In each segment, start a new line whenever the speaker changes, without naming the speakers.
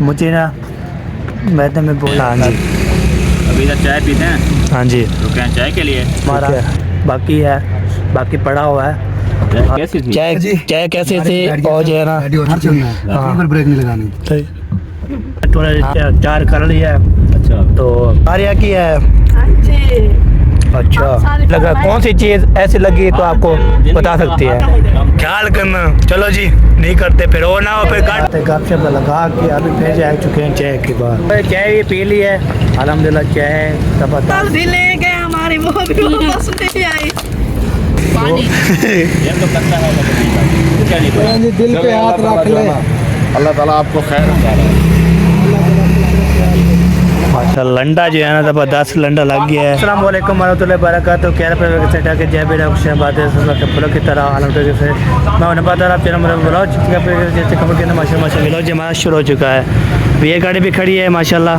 मुझे ना मैंने में बोला हाँ जी
अभी तक चाय पीते हैं।
हाँ जी
रुके हैं चाय के लिए।
हमारा बाकी है, बाकी पड़ा हुआ है।
कैसी थी?
चाय कैसे थे और जो है ना
ब्रेक नहीं लगानी।
थोड़ा चार कर लिया है।
अच्छा
तो कार्य की है। अच्छा लगा कौन सी चीज़ ऐसी लगी तो आपको बता सकती है। ख्याल करना। चलो जी नहीं करते फिर और ना हो फिर काटते गपशप लगा के अभी फिर जा चुके हैं चाय के बाद। चाय भी पी ली है अल्हम्दुलिल्लाह। चाय
कल भी ले गए हमारी वो भी वापस नहीं आई।
ये तो करता है क्या नहीं पता।
दिल पे हाथ रख ले, अल्लाह ताला आपको खैर करे।
माशा लंडा जो है ना ज़बरदस्त लंडा लग गया है। अस्सलाम वालेकुम warahmatullahi wabarakatuh। क्या पे सेटा के जय बेरा खुश बातें के फलों की तरह अल्हम्दुलिल्लाह से मैं उन्हें बता रहा तेरा मेरा ब्लॉग क्या पे जैसे खबर के माशाल्लाह ब्लॉग जमा शुरू हो चुका है। भी ये गाड़ी भी खड़ी है माशाल्लाह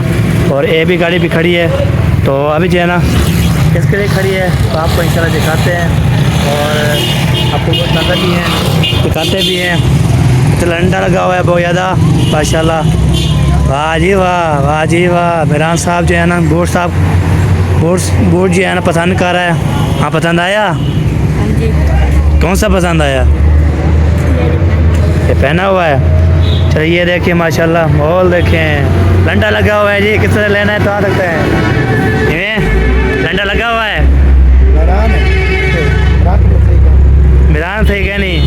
और ये भी गाड़ी भी खड़ी है। तो अभी जो है ना किसके लिए खड़ी है तो आपको इंशाल्लाह दिखाते हैं और आपको बहुत मज़ा भी है दिखाते भी हैं। तो लंडा लगा हुआ है बहुत ज़्यादा माशाल्लाह। वाह जी वाह, वाह जी वाह। मेहरान साहब जो है ना बूट साहब बूट जो है ना पसंद कर रहा है। हाँ पसंद आया? कौन सा पसंद आया? ये पहना हुआ है। चलिए ये देखिए माशाल्लाह मॉल देखें लंडा लगा हुआ है जी। किस तरह लेना है तो आ सकते हैं। ये लंडा लगा हुआ है मेहरान सही क्या नहीं।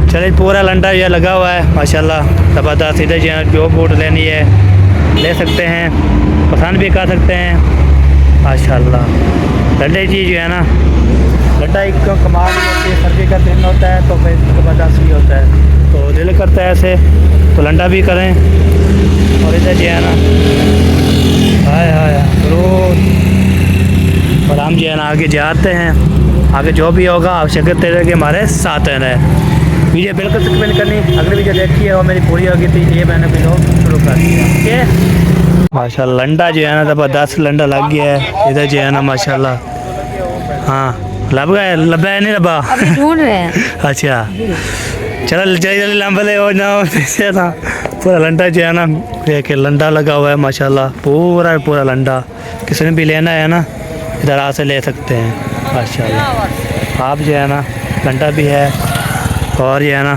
चलिए पूरा लंडा ये लगा हुआ है माशाल्लाह ज़बरदस्त। इधर जो बूट लेनी है ले सकते हैं, पसंद भी कर सकते हैं माशाल्लाह। लंडे चीज़ जो है ना लंडा एक कमाल होती है। सर्दी का दिन होता है तो फिर ज़बरदस्त भी होता है तो दिल करता है ऐसे तो लंडा भी करें। और इधर जो है ना हाय हाय ज़रूर। और हम जो है ना आगे जाते हैं, आगे जो भी होगा आवश्यकता है कि हमारे साथ रहें। वीडियो बिल्कुल स्किप करनी। अगली वीडियो देखी है और मेरी पूरी होगी तो ये मैंने वीडियो शुरू कर दिया। ठीक है माशाल्लाह लंडा जो है ना ज़बरदस्त लंडा लग गया है। इधर जो है ना माशाल्लाह हाँ लब गए लबा है नहीं लबा
ढूंढ रहे हैं।
अच्छा चलो जल्दी लंबे और ना पूरा लंडा जो है ना देख लंडा लगा हुआ है माशाल्लाह। पूरा लंडा किसी ने भी लेना है ना इधर आ से ले सकते हैं माशाल्लाह। आप जो है ना लंडा भी है और ये है ना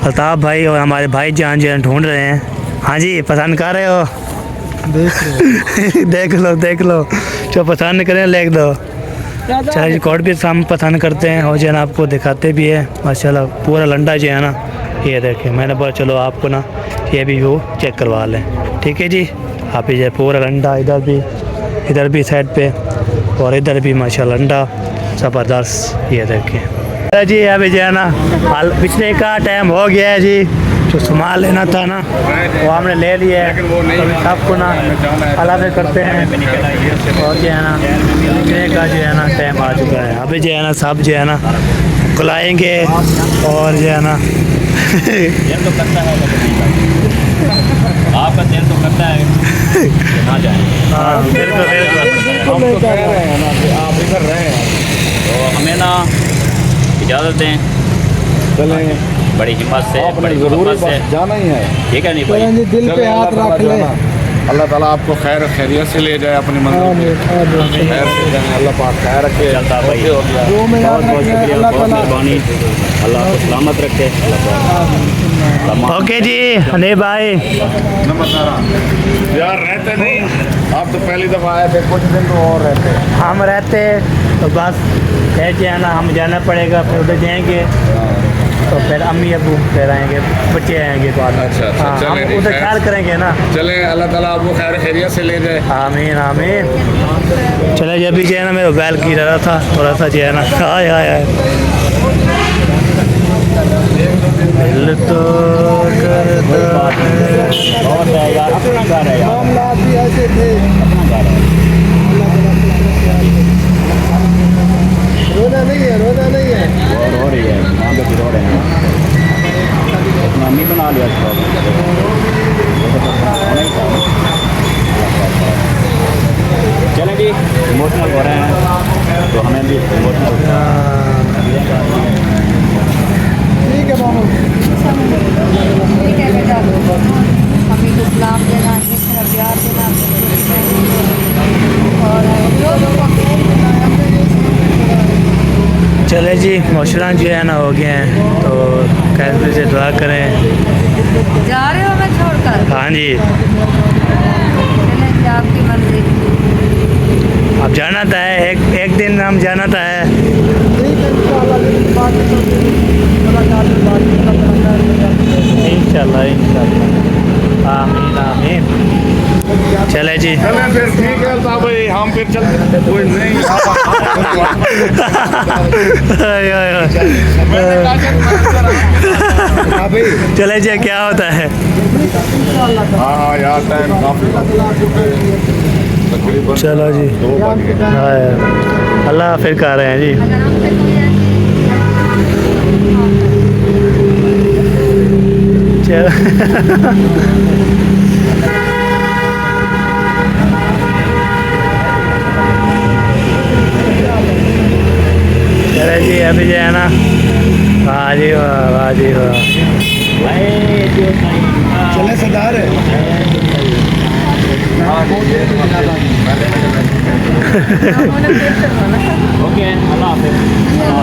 अल्ताफ़ भाई और हमारे भाई जान जो है ढूंढ रहे हैं। हाँ जी पसंद कर रहे हो? देख लो जो पसंद करें लिख दो। चाहे कोट भी हम पसंद करते हैं और जो है ना आपको दिखाते भी है माशाल्लाह। पूरा लंडा जो है ना ये देखें मैंने बोला चलो आपको ना ये भी वो चेक करवा लें। ठीक है जी आप इधर पूरा लंडा इधर भी साइड पे और इधर भी माशाल्लाह लंडा ज़बरदस्त। ये देखें जी अभी जो है ना हाल पिछले का टाइम हो गया है जी। जो सामान लेना था ना वो हमने ले लिया है। अभी सबको ना अलग करते हैं और जो है ना पिछले का जो है ना टाइम आ चुका है। अभी जो है ना सब जो है ना बुलाएंगे और जो है ना
ये तो करता है आपका दिल तो करता है ना जाए।
हाँ बिल्कुल
हम तो कह रहे हैं ना कि आप इधर रहे हैं
तो हमें ना इजाज़त दें।
चलें
बड़ी हिम्मत से बड़ी
जरूरी
मोहब्बत से
जाना ही है।
ठीक है नहीं भाई।
दिल पे हाथ रख ले, अल्लाह ताला आपको खैरियत से ले जाए अपनी मंजिल खैर से जाए। अल्लाह पाक खैर रखे।
चलता भाई बहुत बहुत शुक्रिया बहुत मेहरबानी। अल्लाह को सलामत रखे।
ओके जी हनी भाई
यार रहते नहीं आप तो पहली दफ़ा आए थे कुछ दिन तो और रहते
हम रहते तो बस कैसे है ना हम जाना पड़ेगा फिर उधर जाएंगे तो फिर अम्मी अबू फिर आएंगे बच्चे आएंगे बाद में।
अच्छा,
हाँ,
चलें,
हम उधर ख्याल करेंगे ना।
चले अल्लाह ताला आपको खैरियत से ले जाए।
आमीन आमीन। चले जब भी जो है ना मेरा बैल की रहा था थोड़ा सा जो है ना हाय हाय हाय दिल तो करता है।
बहुत है यार अपना घर है यार
मामलात भी ऐसे थे।
अपना घर है।
रोना नहीं है
और हो रही है वहाँ पे रो रहे हैं अपना नहीं बना लिया चलें जी इमोशनल हो रहे हैं तो हमें भी इमोशनल
ठीक है मामू
ठीक है बेटा हमें तो गुलाब देना किस तरह प्यार देना और
चले जी मशरा जो है ना हो गए हैं, तो कैसे से दुआ करें।
जा रहे हो मैं छोड़कर
हाँ जी,
चले जी आपकी मर्जी
अब जाना था है, एक दिन हम जाना था है। इंशाल्लाह इंशाल्लाह, आमीन आमीन। चले जी
चलें फिर ठीक है साहब भाई, हम फिर चलते कोई नहीं।
चले जी क्या होता है।
हाँ यार टाइम काफी तकरीबन
चलो जी
2 बज गए।
हाँ, अल्लाह फिर कह रहे हैं जी।
अगर हमसे कोई
चलो चले जी अभी जो है ना, वाह जी वाह जी वाह।
चले सरदार है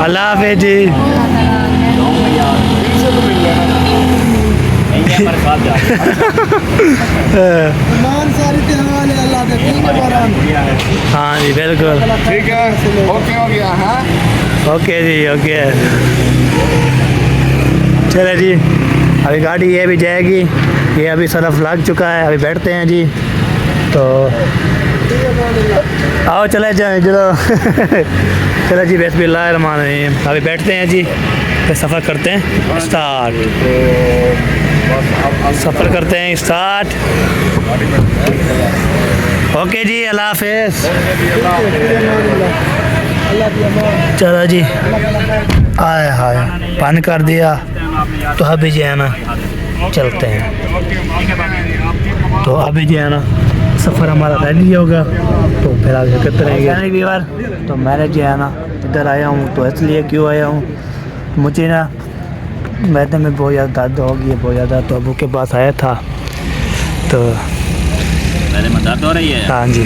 अल्लाह हाफिज जी।
मान सारी त्यौहार है अल्लाह के तीन बारान
हाँ जी बिल्कुल,
ठीक है ओके हो गया। हाँ
ओके जी ओके। चले जी अभी गाड़ी ये भी जाएगी, ये अभी सरफ लग चुका है, अभी बैठते हैं जी। तो आओ चले जाए चलो। चलो जी बिस्मिल्लाहिर्रहमानिर्रहीम, अभी बैठते हैं जी, फिर सफ़र करते हैं स्टार्ट। सफ़र करते हैं स्टार्ट। ओके जी अल्लाह हाफिज़। चलो जी आए हाय पानी कर दिया, तो अभी जो है ना चलते हैं। तो अभी जो है ना सफ़र हमारा रेडी होगा, तो फिर आगे करते रहेंगे व्यूअर। तो मैंने जो है ना इधर आया हूँ, तो इसलिए क्यों आया हूँ, मुझे ना मैदे में बहुत ज़्यादा दर्द हो गई है, बहुत ज़्यादा। तो अबू के पास आया था, तो
मेरे में दर्द हो रही है।
हाँ जी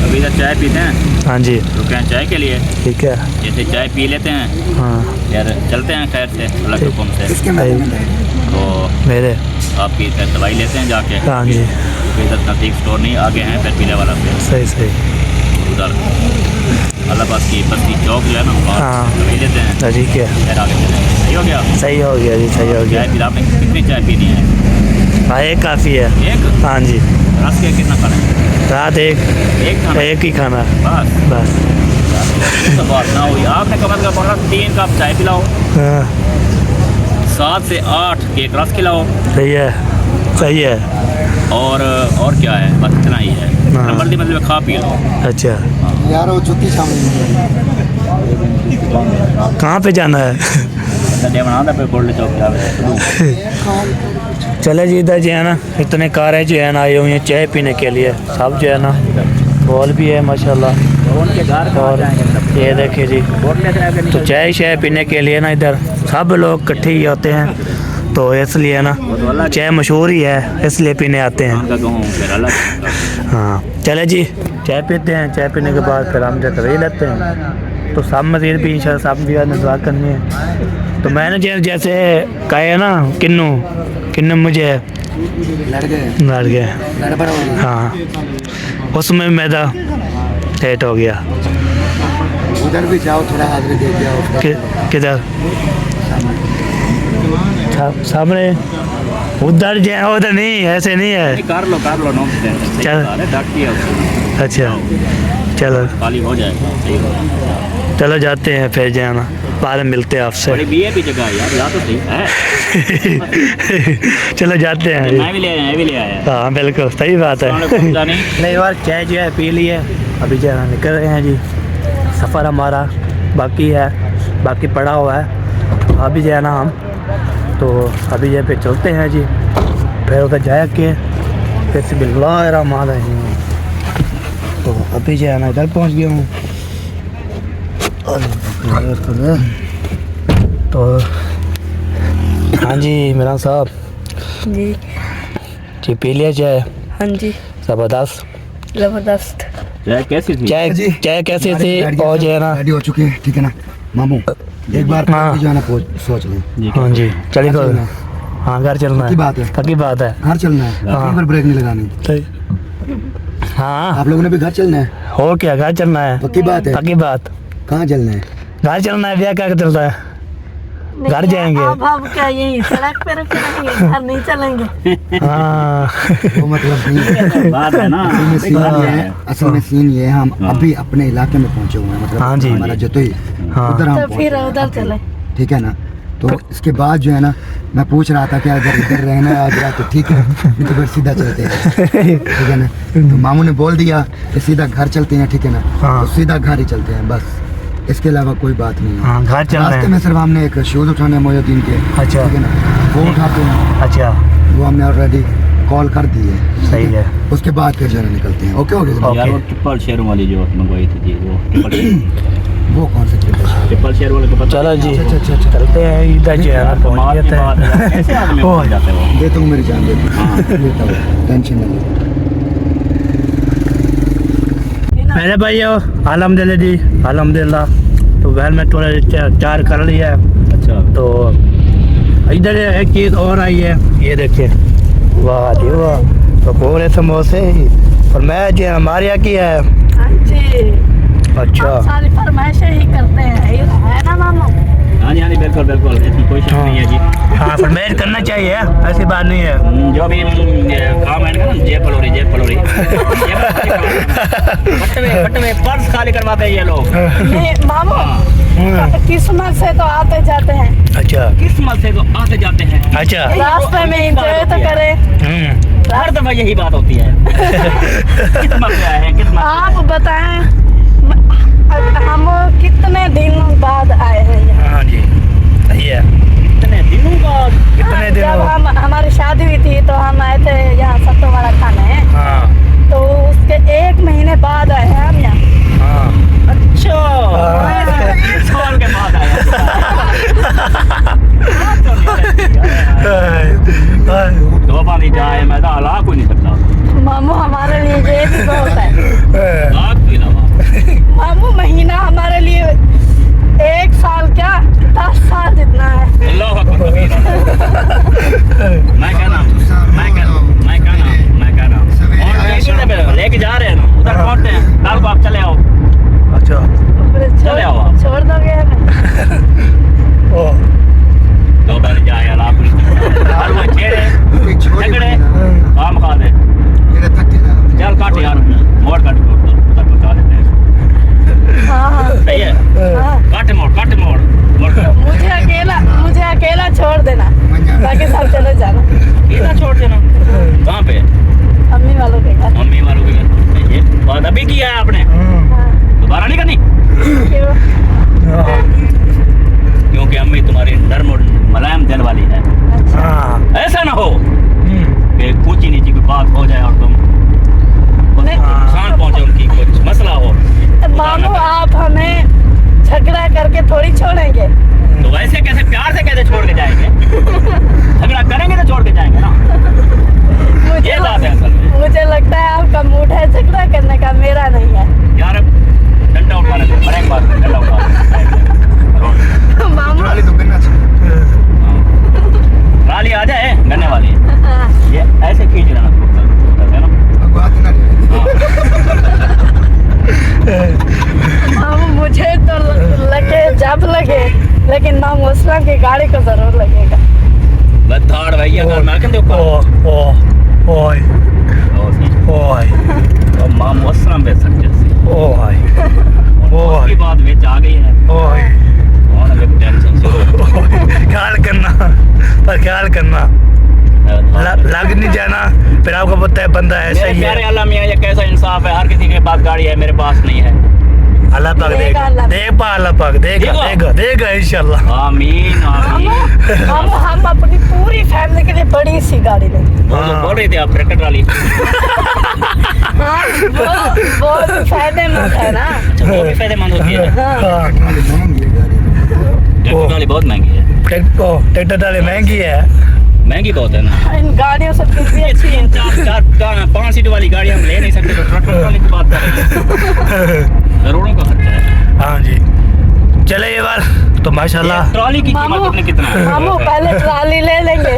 अभी तक चाय पीते हैं,
हाँ जी
रुके हैं चाय के लिए।
ठीक है।
जैसे चाय पी लेते हैं
हाँ
यार, चलते हैं खैर से अल्लाह के हुक्म से।
भाई
तो
मेरे
आपकी फिर दवाई लेते हैं जाके।
हाँ जी
इधर नज़दीक स्टोर नहीं, आगे हैं फिर पीले वाला पे
सही सही।
उधर अल्लाहबाद की बस्ती चौक जो है ना, वहाँ
हाँ।
दवाई लेते हैं
ठीक है,
फिर आगे चलेंगे। सही हो गया।
सही हो गया जी, सही हो गया।
चाय फिर आपने कितनी चाय पीनी है?
हाँ एक काफ़ी है।
एक
हाँ जी
रस के कितना खाना है?
रात एक
खाना
एक ही खाना है,
बस।
बस।
तो बात ना हुई, आपने कम से कम 3 कप चाय पिलाओ,
हाँ
7 से 8 केक रस खिलाओ,
सही है सही है।
और क्या है, बस इतना ही है।
हाँ।
नंबर दी मतलब खा पी लो।
अच्छा
यार वो जुत्ती शामिल
कहाँ पे जाना है?
डे बना दे पे गोल्ड चौक जावे।
चले जी इधर जो है ना इतने कारें जो है ना आई हुई हैं चाय पीने के लिए, सब जो है ना बॉल भी है माशाल्लाह।
उनके घर
और ये देखिए जी, तो चाय शाय पीने के लिए ना इधर सब लोग इकट्ठे ही होते हैं, तो इसलिए ना चाय मशहूर ही है, इसलिए पीने आते हैं।
फिर अलग।
हाँ चले जी चाय पीते हैं, चाय पीने के बाद फिर हम जाकर रह लेते हैं। तो सब मज़ीद भी इंशाल्लाह सब भी ने दुआ करनी है। तो मैंने जैसे कहा है ना किन्नू मुझे
लड़ गए गड़बड़ हो गई।
हाँ उसमें मैदा सेट हो गया।
उधर भी जाओ, थोड़ा हाजिरी दे जाओ।
किधर सामने उधर जो है, उधर नहीं, ऐसे नहीं है।
कर लो नो
चल। अच्छा चलो
खाली हो जाएगा। सही हो जाएगा।
चलो जाते हैं फिर जाना, बाद में मिलते हैं आपसे।
बड़ी बीए भी जगह है यार, या तो सही है।
चलो जाते हैं।
मैं भी ले आया।
हाँ बिल्कुल सही बात है। नहीं बार चाय जो है पी ली है, अभी जो है निकल रहे हैं जी। सफ़र हमारा बाकी है, बाकी पड़ा हुआ है। अभी जो है ना हम तो अभी जो पे चलते हैं जी, फिर उधर जाए के फिर से बिस्मिल्लाहिर्रहमानिर्रहीम। तो अभी जो है ना इधर पहुँच गया हूँ। तो हाँ जी इमरान साहब
जी
जी पी लिया चाय
हाँ जी
ज़बरदस्त
जबरदस्त
चाय कैसी थी?
चाय चाय कैसी थी और जो है ना
रेडी हो चुके हैं ठीक है ना मामू एक बार
हाँ।
जो है ना सोच लें
हाँ जी चलिए तो
चलना है।
हाँ घर चलना
पक्की बात है।
पक्की बात है
घर चलना है
हाँ।
एक बार ब्रेक नहीं लगानी
हाँ
आप लोगों ने भी घर चलना है
हो क्या घर चलना है
पक्की बात है
पक्की बात
कहाँ चलना है
घर चलना है भैया क्या चलता है घर जाएंगे
अब क्या यही सड़क पे रुकेंगे घर नहीं चलेंगे
हाँ
वो मतलब नहीं है।
बात है ना।
असल में सीन ये है हम अभी अपने इलाके में पहुंचे हुए हैं मतलब
हाँ जी।
हमारा जतोई
हाँ।
उधर हम
तो फिर
पहुंचे
उधर चले
ठीक है ना तो इसके बाद जो है ना मैं पूछ रहा था कि अगर इधर रहना है आगरा तो ठीक है नहीं तो फिर सीधा चलते हैं ठीक है ना तो मामू ने बोल दिया कि सीधा घर चलते हैं ठीक है ना
हाँ।
तो सीधा घर ही चलते हैं बस इसके अलावा कोई बात नहीं है
हाँ घर चलना
रास्ते
है
में सिर्फ हमने एक शूज उठाने मोहिउद्दीन के
अच्छा।
ठीक है ना वो उठाते हैं
अच्छा
वो हमने ऑलरेडी कॉल कर दी है
सही है
उसके बाद फिर जो है ना निकलते हैं ओके हो गया
यार वो ट्रिपल शेयर वाली जो मंगवाई थी जी वो
वो कौन सा ट्रिप है
ट्रिपल शेयर वाले को पता
चलो जी
अच्छा अच्छा अच्छा
चलते हैं इधर जो है ना
कमाल
पहुँच
की
जाते
बात है यार, कैसे आदमी
हैं
पहुंच जाते हैं वो।
देता हूँ मेरी जान देता हूँ टेंशन नहीं
मेरे भाइयों अल्हम्दुलिल्लाह जी अल्हम्दुलिल्लाह तो वैल में थोड़ा चार कर लिया है
अच्छा
तो इधर एक चीज़ और आई है ये देखिए वाह जी वाह तो पूरे समोसे और मैं जो हमारे यहाँ की है
हाँ जी
अच्छा
हम सारी फरमाइशें ही करते हैं है ना मामू
हाँ जी बिल्कुल बिल्कुल इसकी कोई शक नहीं है जी।
हाँ फरमाइश करना चाहिए ऐसी बात नहीं है
जो भी काम है ना जेब पलोरी फट में पर्स खाली करवाते हैं ये लोग।
नहीं मामू किस्मत से तो आते जाते हैं
अच्छा
किस्मत से तो आते जाते हैं।
अच्छा
रास्ते में एंजॉय तो करें
हर दफा यही बात होती है। किस्मत क्या है किस्मत
आप बताएं हम कितने दिन बाद आए हैं यहाँ
हाँ जी सही है
कितने दिनों बाद
कितने दिन
जब
हो
हम हमारी शादी हुई थी तो हम आए थे यहाँ सत्तोवाड़ा खाने
हाँ
तो उसके 1 महीने बाद आए हैं हम यहाँ
हाँ
अच्छा एक साल के बाद आया। दो पानी जाए मैं तो हला कोई नहीं सकता
मामू हमारे लिए ये भी बहुत है
लाख की दवा
मामू महीना हमारे लिए 1 साल क्या 10 साल जितना है
अल्लाह अकबर कबीरा। मैं कहना और लेके जा रहे हैं ना उधर पहुंचते हैं कल को आप चले आओ।
अच्छा
चले आओ आप
छोड़ दोगे हमें
ओ
दो बार जाए अल्लाह कोई हर वो छेड़े झगड़े काम खा दे चल काट यार मोड़ काट उधर पहुंचा देते हैं।
हाँ हाँ
सही है
हाँ
काट मोड़ काट
मुझे अकेला छोड़ देना बाकी सब चले जाना
इतना छोड़ देना कहाँ पे
अम्मी वालों के घर
मम्मी वालों के घर ये बात अभी किया है आपने
हाँ
दोबारा नहीं करनी
क्यों
क्योंकि अम्मी तुम्हारी नर्म और मुलायम दिल वाली है।
अच्छा
हाँ
ऐसा ना हो कि ऊंची नीची कोई बात हो जाए और तुम
नहीं।
नुकसान पहुंचे उनकी कुछ मसला हो
मामू आप हमें झगड़ा करके थोड़ी छोड़ेंगे
तो वैसे कैसे प्यार से कैसे छोड़ के जाएंगे झगड़ा करेंगे तो छोड़ के जाएंगे ना ये बात है असल में
मुझे लगता है आपका मूड है झगड़ा करने का मेरा नहीं है
यार डंडा उठाने दो हर एक बात में डंडा उठा
मामू
राली आ जाए गन्ने वाली
हाँ,
ये ऐसे खींच लेना है ना
मामू मुझे तो लगे जब लगे लेकिन मामू उसला की गाड़ी को जरूर लगेगा
बस धाड़ भैया घर में आके देखो
ओए ओए
तो मां मौसम पे सकते सी
ओए
और की बात में आ गई है
ओए
और अगर टेंशन से
ख्याल करना पर ख्याल करना लग नहीं जाना फिर आपको पता है बंदा ऐसा ही
प्यारे
है
अल्लाह मियां ये कैसा इंसाफ है हर किसी के पास गाड़ी है मेरे पास नहीं है
अल्लाह पाक
देगा अल्लाह।
देगा अल्लाह पाक देगा इंशाल्लाह
आमीन आमीन
हम अपनी पूरी फैमिली के लिए बड़ी सी गाड़ी लेंगे
बोल रहे थे आप ट्रैक्टर वाली
हाँ वो भी फायदेमंद है ना
अच्छा वो भी फायदेमंद होती है
हाँ
हाँ
ट्रैक्टर वाली बहुत महंगी है
ट्रैक्टर डाले महंगी है।
महंगी बहुत है ना।
इन गाड़ियों से फिर भी अच्छी है।
5 सीट वाली गाड़ी हम ले नहीं सकते, तो ट्रैक्टर वाली की बात कर रहे हैं। करोड़ों का खर्चा है।
हाँ जी, चले ये बार तो माशाल्लाह।
ट्रॉली की कीमत कितना है?
मामू पहले ट्राली ले लेंगे,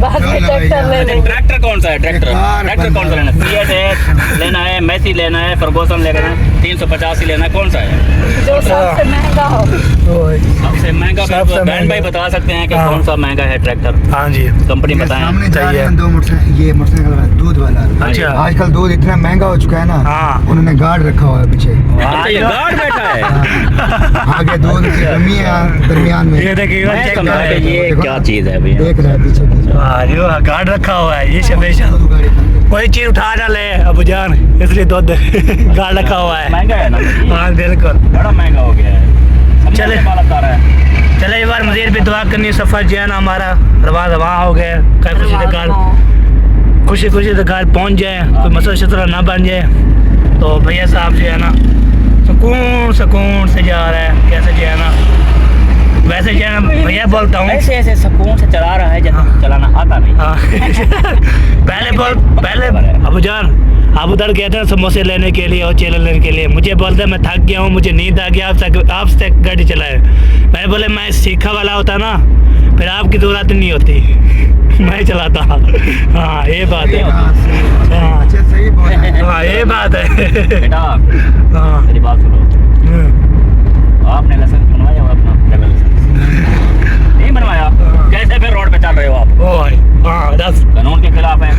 बाद में ट्रैक्टर ले लेंगे।
ट्रैक्टर कौन सा है? ट्रैक्टर कौन सा लेना है? फिएट है लेना है, मैसी लेना है, फर्गूसन लेना है, 385 लेना है, कौन सा है
जो सबसे महंगा हो।
सबसे महंगा?
सबसे
बहन
महंगा।
भाई बता सकते हैं कि
हाँ।
कौन सा महंगा है ट्रैक्टर?
हाँ जी,
कंपनी
ये
बताएं।
सामने जा रहे
चाहिए।
हैं 2 मोटरसाइकिल, ये मोटरसाइकिल वाला दूध वाला।
अच्छा।
आजकल दूध इतना महंगा हो चुका है ना,
हाँ।
उन्होंने गार्ड रखा हुआ है पीछे।
अच्छा, ये गार्ड बैठा है।
आगे दूध की कमी है, दरमियान में
ये देखिएगा,
मैं
चेक
समझा
करें।
कि ये क्या चीज है भैया।
देख रहा है पीछे पीछे।
हाँ जो गार्ड रखा हुआ है, ये स्पेशल
दूध गाड़ी का।
कोई चीज उठा ना ले अबू जान, इसलिए दूध गार्ड रखा हुआ है।
महंगा है ना,
हाँ बिल्कुल।
बड़ा महंगा हो गया है।
चले।
आ रहा है।
चले एक बार मज़ीद भी दुआ करनी, सफ़र जो है ना हमारा रवा हो गया, कहीं खुशी के घर खुशी के घर पहुंच जाए, कोई मसला शतरा ना बन जाए। तो भैया साहब जो है ना सुकून से जा रहा है, कैसे जो है ना, वैसे जो है ना भैया बोलता हूँ।
ऐसे ऐसे सुकून से चला रहा है जैसे चलाना आता नहीं।
हाँ पहले अबू जान, आप उधर गए थे ना समोसे लेने के लिए और चेले लेने के लिए, मुझे बोलते मैं थक गया हूँ, मुझे नींद आ गया, आपसे गाड़ी चलाए। मैं बोले मैं सीखा वाला होता ना, फिर आपकी ज़रूरत नहीं होती, मैं चलाता। हाँ ये बात है। हाँ
अच्छा सही बोला है।
हाँ ये बात है।
बेटा
हाँ
मेरी बात सुनो, आपने लाइसेंस बनवाया हुआ अपना ड्राइवर लाइसेंस? नहीं बनवाया? कैसे फिर रोड पे चल रहे हो आप?
ओ भाई, हाँ दस,
कानून के खिलाफ है।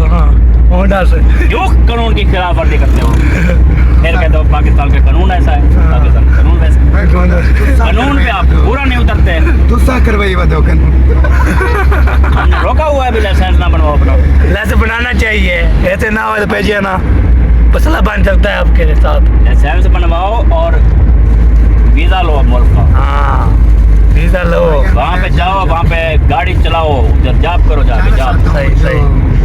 हाँ ओ दस।
क्यों कानून की खिलाफ वर्जी करते हो? फिर कहते हो पाकिस्तान का कानून ऐसा है, पाकिस्तान का कानून वैसा है।
मैं कहूँगा,
कानून पे आप पूरा नहीं उतरते।
तुस्सा करवाई बताओ कानून।
हमने रोका हुआ है भी लाइसेंस ना बनवाओ अपना।
लाइसेंस बनाना चाहिए, ऐसे ना हो तो भेजिए ना, मसला बन सकता है आपके साथ।
लाइसेंस बनवाओ और वीजा लो मुल्क का।
हाँ वीज़ा लो।
वहाँ पे जाओ, वहाँ पे गाड़ी चलाओ, उधर जॉब करो, जाके जॉब
सही, सही।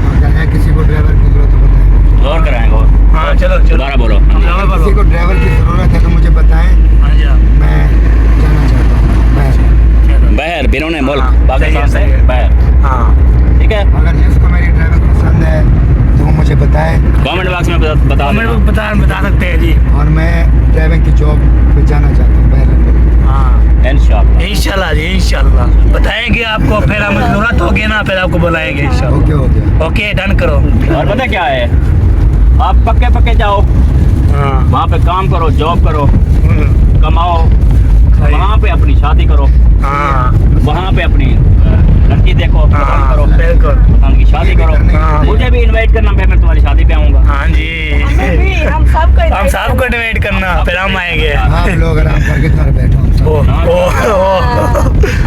अगर है किसी को ड्राइवर की जरूरत हो बताएं।
गौर कराएंगे और
हाँ चलो
दोबारा बोलो।
किसी को ड्राइवर की जरूरत है तो मुझे बताएं, मैं जाना चाहता हूँ। मैं
बहर बिरोने मुल्क
हाँ,
पाकिस्तान
सही
से
है।
बहर,
हाँ
ठीक है।
अगर जिसको मेरी ड्राइवर पसंद है तो वो मुझे बताएं,
कमेंट बॉक्स में बता
हमें
देना।
बता सकते हैं जी।
और मैं ड्राइविंग की जॉब पे जाना चाहता हूँ पहले।
हाँ
इंशाल्लाह।
इंशाल्लाह जी, इंशाल्लाह बताएंगे आपको, फिर हमें ज़रूरत होगी ना फिर आपको बुलाएंगे इंशाल्लाह।
ओके हो गया।
ओके डन करो।
और पता क्या है, आप पक्के जाओ,
हाँ
वहाँ पे काम करो, जॉब करो, कमाओ,
सही।
वहाँ पे अपनी शादी करो,
हाँ
वहाँ पे अपनी लड़की देखो, पसंद
हाँ
करो,
बिल्कुल।
पसंद की शादी करो।
हाँ।
मुझे भी इनवाइट करना, फिर मैं तुम्हारी शादी पे आऊँगा।
हाँ जी,
हमें भी, हम सबको
हम सबको डिवेट करना, फिर हम आएंगे।
आप लोग आराम करके घर बैठो हम सब।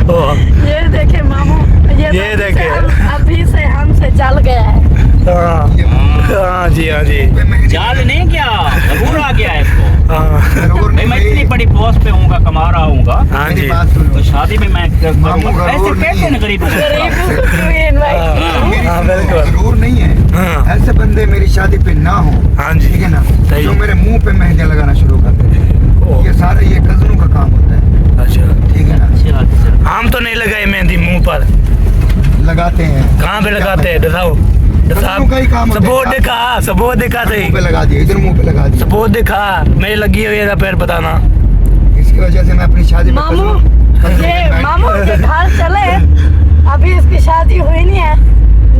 ओ
ये देखे मामू,
ये देखे।
अभी से हमसे चल गया है।
हाँ जी, हाँ जी।
चाल नहीं क्या, जरूर आ गया है इसको।
हाँ
जरूर
भाई मैं इतनी बड़ी पोस्ट पे हूँगा, कमा रहा हूँगा,
हाँ
मेरी
जी।
बात सुनो।
तो शादी में मैं
मामू
करूँगा। ऐसे
जरूर
कैसे
नहीं
न
है।
गरीब हो सकता?
गरीब को क्यों इनवाइट
मेरी
हाँ,
सुनो,
बिल्कुल।
जरूर नहीं है।
हाँ।
ऐसे बंदे मेरी शादी पे ना हो,
हाँ जी।
ठीक है ना,
सही।
जो मेरे मुंह पे मेहंदी लगाना शुरू कर देते।
ओ।
ये सारा ये कजनों का काम होता है,
अच्छा,
ठीक है ना।
हम तो नहीं लगाए मेहंदी मुंह पर।
लगाते हैं।
कहाँ पे लगाते हैं, बताओ।
कजनों का ही काम होता है।
सबूत दिखा सही।
मुंह पे लगा दिया, इधर मुंह पे लगा दिया।
सबूत दिखा, मेरी लगी हुई है, फिर बताना।
इसकी वजह से मैं अपनी शादी में
मामू,
कजनों
ये
के
मामू के घर चले, अभी इसकी शादी हुई नहीं है,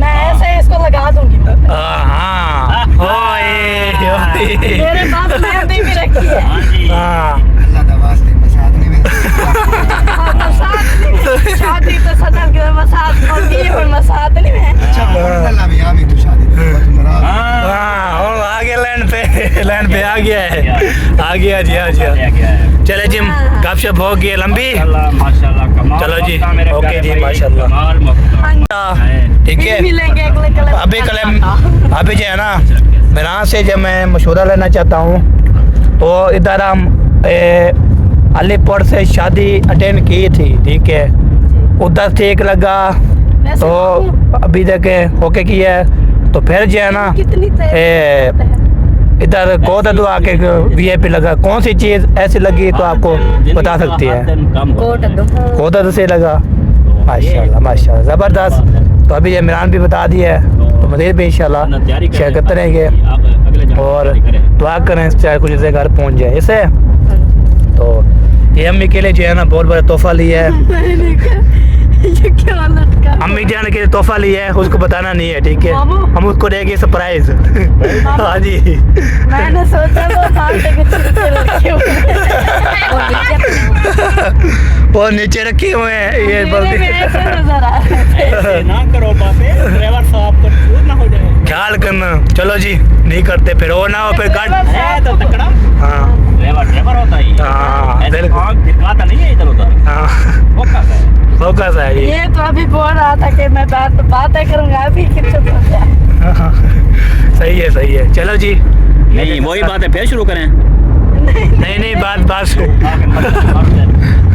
मैं ऐसे इसको लगा दूंगी।
हाँ ओए
मेरे पास मेहंदी भी रखी है।
हाँ जी।
हाँ
अल्लाह दा वास्ते मसाद नहीं में।
हाँ, मसाद नहीं, शादी तो सदन के मसाद होगी और मसाद नहीं है।
अच्छा अल्लाह भी आमी तो शादी बहुत नाराज।
हाँ,
हाँ वो आ गया लाइन पे आ गया है, आ गया जी, आ गया।
आ गया है।
चले जी, गपशप हो गई लंबी।
माशाल्लाह कमाल।
चलो जी,
मौका मेरे
ओके
प्यारे
जी,
भाई,
माशाल्लाह।
कमाल मौका।
ठीक
फिर
है,
मिलेंगे अगले कल।
अभी जो है ना, मेरा से जब मैं मशवरा लेना चाहता हूँ, तो इधर हम अलीपुर से शादी अटेंड की थी, ठीक है, उधर ठीक लगा
वैसे
तो
मामू,
अभी तक होके किया है, तो फिर जो है ना
कितनी
इधर कोदू आके VIP लगा। कौन सी चीज़ ऐसी लगी तो आपको बता सकती है।
कम हो।
कोदू से लगा, माशाल्लाह माशाल्लाह ज़बरदस्त। तो अभी ये इमरान भी बता दिया है, तो मज़ीद भी इंशाल्लाह शेयर करते रहेंगे और दुआ करें चाहे कुछ से घर पहुंच जाए इसे। तो ये अम्मी के लिए जो है ना बहुत बड़ा तोहफा लिया है,
ये क्या लटका
अम्मी जान के लिए तोहफा लिया है, उसको बताना नहीं है, ठीक है, हम उसको देंगे सरप्राइज। हाँ जी
मैंने सोचा वो कांटे के छिलके रखे हुए
वो नीचे रखे हुए हैं ये
मेरे में
बोलते
ऐसे नजर आ रहा है।
ऐसे ना करो बातें, ड्राइवर साहब कंफ्यूज ना हो जाए।
ख्याल करना। चलो जी नहीं करते फिर वो ना हो फिर गाड़ी।
है तो तकड़ा
हाँ
ड्राइवर होता ही
हाँ,
ऐसे
बिल्कुल।
आँख दिखाता नहीं है इधर उधर,
हाँ
फोकस है।
फोकस है ये।
ये तो अभी बोल रहा था कि मैं बातें करूंगा, अभी कितना हो गया।
सही है चलो जी।
नहीं वही बात है, फिर शुरू करें।
नहीं बात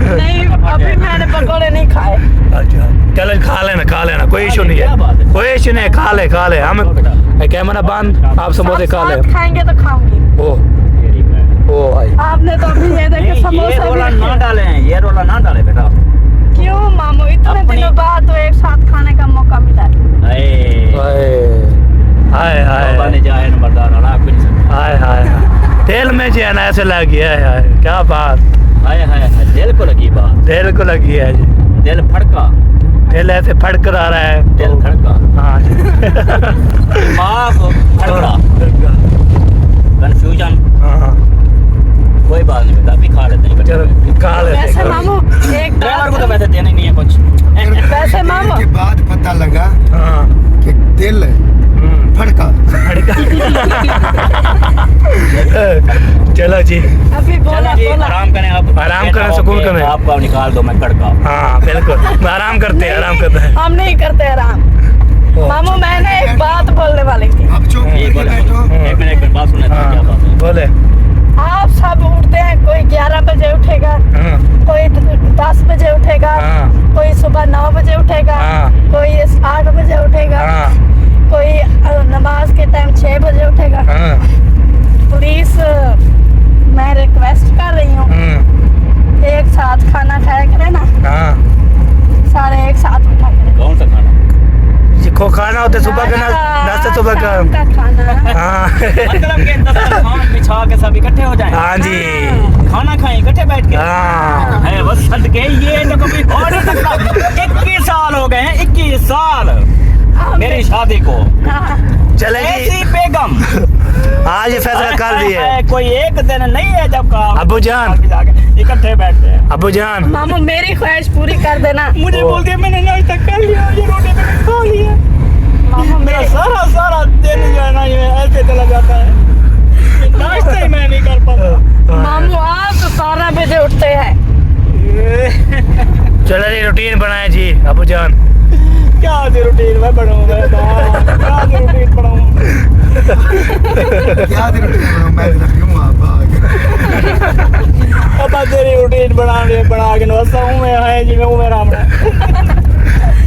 नहीं अभी मैंने पकौड़े नहीं खाए।
अच्छा चलो खा लेना कोई इशू नहीं है, कोई इशू नहीं है, खा ले हम कैमरा बंद, आप समोसे खा ले।
साथ खाएंगे तो खाऊंगी।
ओ भाई
आपने तो अभी ये देखे
ये
समोसे
रोला
भी
ना डाले हैं, ये रोला ना डाले बेटा।
क्यों मामू, इतने
अपनी-
दिनों बाद तो एक साथ खाने का मौका मिला है।
हाय
ने जाए नंबरदार वाला कुछ
हाय तेल में जो है ना ऐसे लग गया है यार, क्या बात।
हाय दिल को लगी बात,
तेल को लगी है जी,
दिल फड़का,
तेल ऐसे फड़क रहा है
दिल धड़का,
हाँ जी
दिमाग फड़का, कंफ्यूजन।
हाँ
कोई बात नहीं बेटा, अभी खा लेते हैं।
चलो खा लेते
वैसे
हैं।
मामू एक
ड्राइवर को तो
बात,
वैसे देना ही नहीं है कुछ।
वैसे मामू
के बाद पता लगा
हाँ
कि दिल फड़का।
चलो जी
अभी
चलो
बोला
जी
बोला
आराम करें आप,
आराम करें, सुकून करें।
आपको निकाल दो मैं कड़का।
हाँ बिल्कुल आराम करते हैं
हम नहीं करते आराम। मामू मैंने एक बात बोलने वाली थी।
अब चुप
ये
होके
बोले
बैठो।
एक मिनट बात सुने क्या बात है।
बोले
आप सब उठते हैं, कोई 11 बजे उठेगा,
हाँ
कोई 10 बजे उठेगा,
हाँ।
कोई सुबह 9 बजे उठेगा,
हाँ।
कोई 8 बजे उठेगा,
हाँ
कोई नमाज के टाइम 6 बजे उठेगा।
हाँ
प्लीज मैं रिक्वेस्ट कर रही हूँ, एक साथ खाना खाया करें ना,
हाँ
सारे एक साथ उठा करें।
कौन सा खाना?
जिसको खाना होता है सुबह का नाश्ता सुबह का।
शाम का खाना।
हाँ
मतलब कि दस्तरखान बिछा के सब इकट्ठे हो जाएं।
हाँ जी
खाना खाएं इकट्ठे बैठ के।
हाँ
है बस सदके ये तो कभी हो नहीं सकता। 21 साल हो गए हैं, 21 साल मेरी शादी को।
हाँ,
चलेगी
ऐसी बेगम
आज ये फैसला कर दिए।
कोई एक दिन नहीं है जब का
अब्बू जान
इकट्ठे बैठते हैं।
अब्बू जान
मामू मेरी ख्वाहिश पूरी कर देना।
मुझे बोलते हैं मैंने नाश्ता कर लिया, ये रोटी मैंने खा लिया।
मामू
मेरा
मेरी
सारा दिन जो है ना ये ऐसे चला जाता है, नाश्ता ही मैं नहीं कर पाता।
मामू आप तो 12 बजे उठते हैं।
चलो जी रूटीन बनाए जी अब्बू जान।
क्या सी रूटीन मैं बनाऊंगा, क्या सी रूटीन बनाऊं।
क्या दिन उठे मैं तो क्यों आप
अब तेरी रूटीन बना के नोसा हूँ मैं है जी मैं मेरा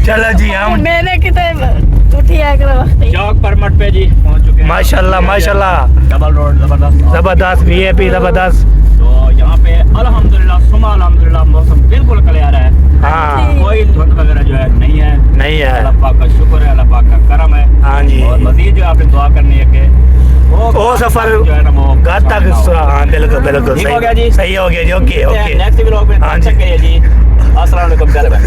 चलो जी हम
मैंने कितने उठी है अगले वक्त ही।
चौक पर मठ पे जी पहुंच चुके हैं।
माशाल्लाह
डबल रोड जबरदस्त।
जबरदस्त वीआईपी जबरदस्त।
तो यहाँ पे अल्हम्दुलिल्लाह सुबह अल्हम्दुलिल्लाह मौसम बिल्कुल क्लियर है,
हाँ
कोई धुंध वगैरह जो है नहीं है।
नहीं है।
अल्लाह पाक का शुक्र है, अल्लाह पाक का करम है।
हाँ जी
और मजीद जो आपने दुआ करनी है कि
वो सफर
जो है ना वो
घर तक हाँ बिल्कुल बिल्कुल
ठीक
सही
हो गया जी।
सही हो गया जी ओके ओके
नेक्स्ट व्लॉग में
हाँ जी।
करिए जी। अस्सलाम वालेकुम प्यारे भाई।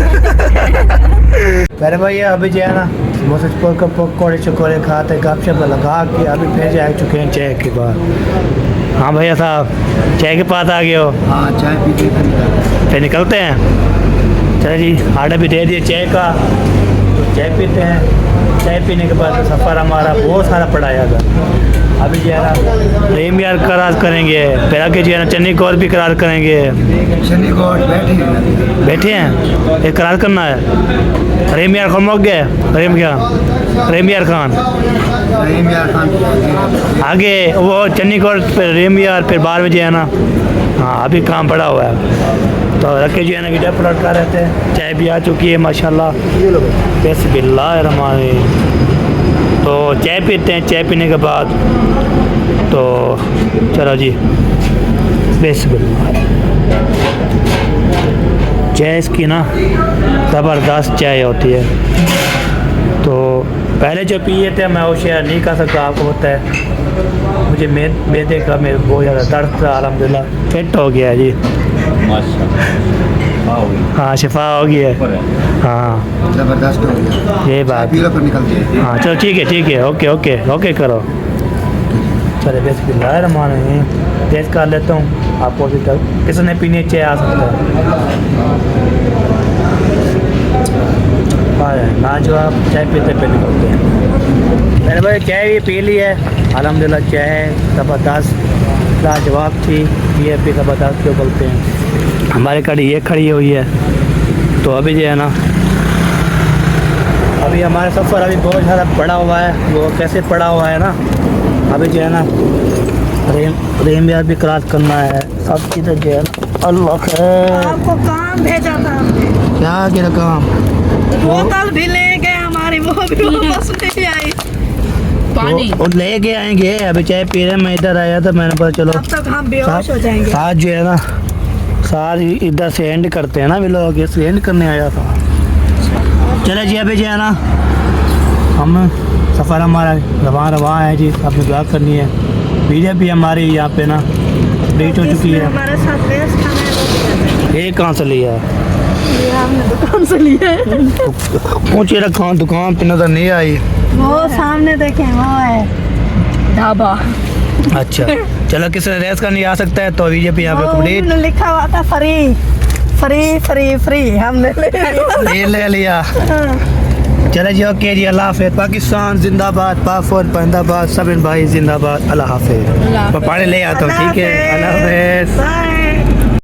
मेरे भैया अभी जो है ना समोसे पकौड़े चकोड़े खाते गपशप लगा के अभी फिर जा चुके हैं चाय के बाद। हाँ भैया साहब चाय के पास आ गए हो,
हाँ चाय पी के
फिर निकलते हैं। चलो जी आर्डर भी दे दिए चाय का, तो चाय पीते हैं। चाय पीने के बाद सफ़र हमारा बहुत सारा पड़ाया था। अभी जो है ना रेम यार करार करेंगे, फिर आगे जो है ना चन्नी कौर भी करार करेंगे।
चंडीगढ़ बैठे हैं।
बैठे हैं एक करार करना है। रेम यार खान मौक गए, रेम यार खान
रहीम यार खान
आगे वो चन्नी कौर फिर रेम यार फिर बाद में जो है ना हाँ अभी काम पड़ा हुआ है। तो रखे जो है ना वीडियो अपलोड कर रहे थे। चाय भी आ चुकी है माशाल्लाह। बिस्मिल्लाहिर्रहमानिर्रहीम। तो चाय पीते हैं, चाय पीने के बाद तो चलो जी बिस्मिल्लाह। चाय इसकी ना ज़बरदस्त चाय होती है। तो पहले जो पिए थे मैं वो शेयर नहीं कर सकता, आपको पता है मुझे मैदे का मेरे बहुत ज़्यादा दर्द था, अल्हम्दुलिल्लाह फिट हो गया है जी।
माशाल्लाह आओ
हाँ शिफा हो गई है।
ऊपर है।
हाँ
जबरदस्त हो गया।
ये बात
पीला पर निकलती है।
हाँ चलो ठीक है ओके ओके ओके करो। चले बिस्मिल्लाहिर्रहमानिर्रहीम टेस्ट कर लेता हूँ। आपको अभी तक किसने पीनी चाय आ सकता है ना, जो आप चाय पीते पे निकलते हैं। मैंने भाई चाय भी पी ली है अल्हम्दुलिल्लाह। चाय ज़बरदस्त लाजवाब थी। ये भी ज़बरदस्त क्यों बोलते हैं। हमारी गाड़ी ये खड़ी हुई है। तो अभी जो है ना, अभी हमारा सफ़र अभी बहुत ज़्यादा पड़ा हुआ है। वो कैसे पड़ा हुआ है ना, अभी जो है ना रेम यार भी क्रॉस करना है, सब चीज़ें जो है ना। अल्लाह खैर,
आपको काम भेजा था,
क्या क्या काम?
बोतल भी ले गए हमारी, वो भी वापस नहीं आई।
वो ले के आएंगे। अभी चाय पी रहे, मैं इधर आया था, मैंने बोला चलो
तब तक हम बेहोश हो जाएंगे।
साथ जो है ना, साथ इधर से एंड करते हैं ना, भी लोग इससे एंड करने आया था। चले जी अभी जो है ना, हम सफ़र हमारा रवा है जी। आपने दुआ करनी है। वीडियो भी हमारी यहाँ पे ना डिलीट हो चुकी है।
हमारे साथ वेस्ट खाना
ये कहाँ से लिया है?
है, ये हमने दुकान से लिया है।
ऊँची रखा दुकान पे नज़र नहीं आई।
वो सामने देखें, वो है ढाबा।
अच्छा चलो, किसी रेस का नहीं आ सकता है तो वीडियो पे यहाँ पे
वो
कंप्लीट
उन्होंने लिखा हुआ था फ्री फ्री फ्री फ्री, हमने ले लिया।
ये ले लिया।
हाँ।
चले जी ओके जी, अल्लाह हाफिज़। पाकिस्तान जिंदाबाद, पाक जिंदाबाद, सबिन भाई जिंदाबाद। अल्लाह हाफिज़। मैं पानी ले आता हूँ, ठीक है। अल्लाह हाफिज़।
बाय।